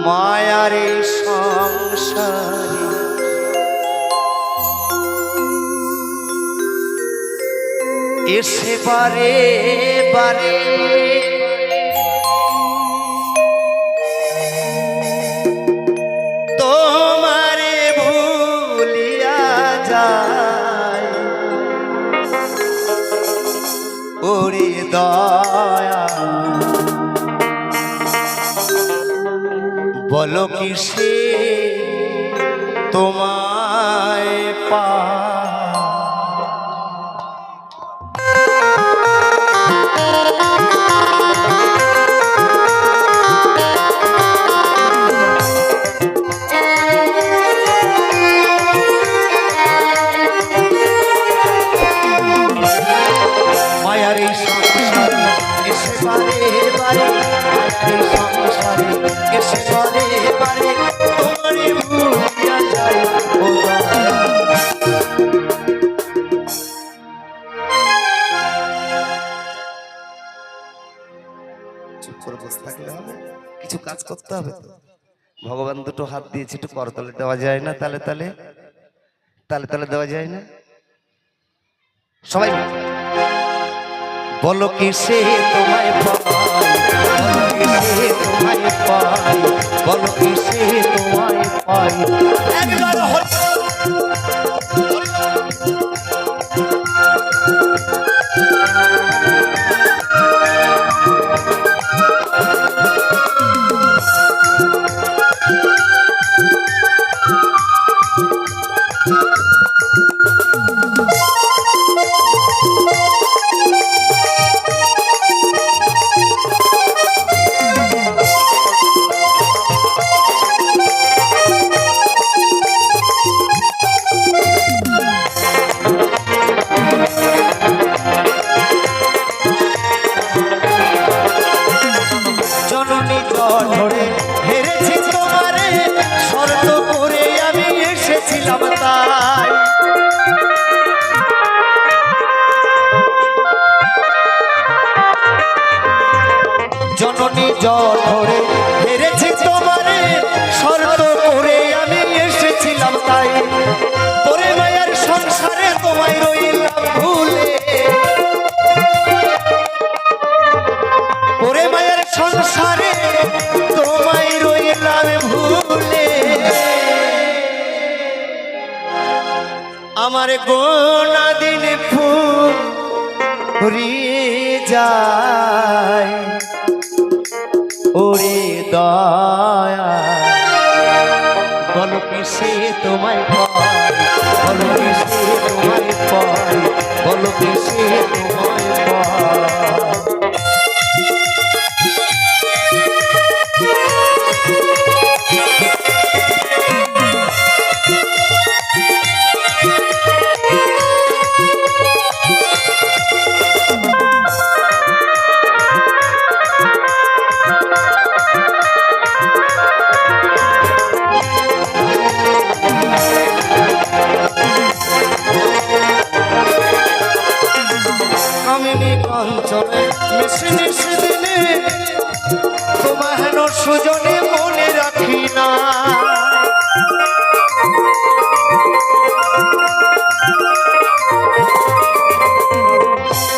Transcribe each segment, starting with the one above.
মায়ারে সংসারে এসে বারে বারে তোমারে ভুলিয়া যায় ওরে দয়া বলো কিসে তোমায় পা মায়ার এই সংসারে এসে বারে বারে মায়ার এই সংসারে এসে বারে বারে তোমারে ভুলিয়া যায় ও চুপ করে বসে থাকলে হবে, কিছু কাজ করতে হবে তো। ভগবান দুটো হাত দিয়েছে, একটু করতলে দেওয়া যায় না? তালে তালে তালে তালে দেওয়া যায় না? সবাই বলো কিসে তোমায় পাই, বলো কিসে তোমায় পাই, বলো কিসে তোমায় পাই। একবার ধরে হেরেছি তোমারে শর্ত করে আমি এসেছিলাম তাই জননী ধরে হেরেছি তোমারে শর্ত করে আমি এসেছিলাম তাই তোরে মায়ার সংসারে তোমায় রইলাম ভুলে ওরে মায়ের সংসারে তোমায় রইলাম ভুলে আমার গোনা দিন ফুরিয়ে যায় ওরে দয়া বলো কিসে তোমায় পাই, বলো কিসে তোমায় পাই, বলো কিসে তোমায় পাই। অঞ্চলে মিশে মিশে দিনে তোমার হেন সুজনে মনে রাখি না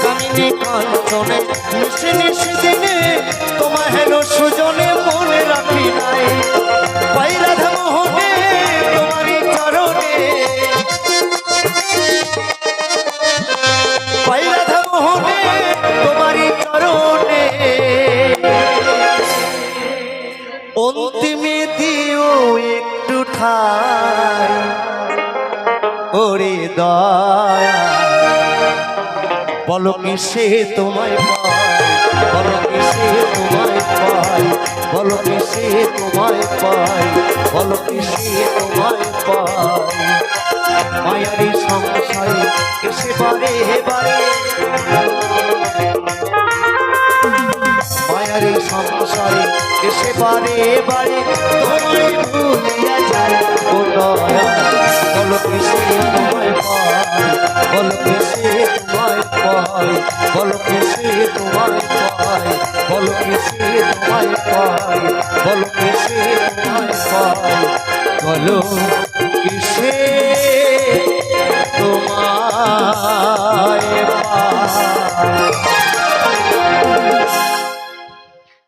কামিনী কাঞ্চনে মিশে মিশে দিনে তোমার হেন সুজনে মনে রাখি নাই পাই রাধা মোহনে তোমারই চরণে পাই রাধা মোহনে তোমারই চরণে অন্তিমে দিও একটু ঠাই ওরে দয়া বলো কিসে তোমায় পাই, বলো কিসে তোমায় পাই, বলো কিসে তোমায় পাই, বলো কিসে তোমায় পাই। মায়ারি সংসারে এসে বারে বারে মায়ারি সংসারে এসে বারে বারে তোমায় ভুলিয়া যায় ও দয়া বলো কিসে তোমায় পাই, বলো কিসে তোমায় পাই, বলো কিসে তোমায় পাই, বলো কিসে তোমায় পাই, বলো কিসে বলো কিসে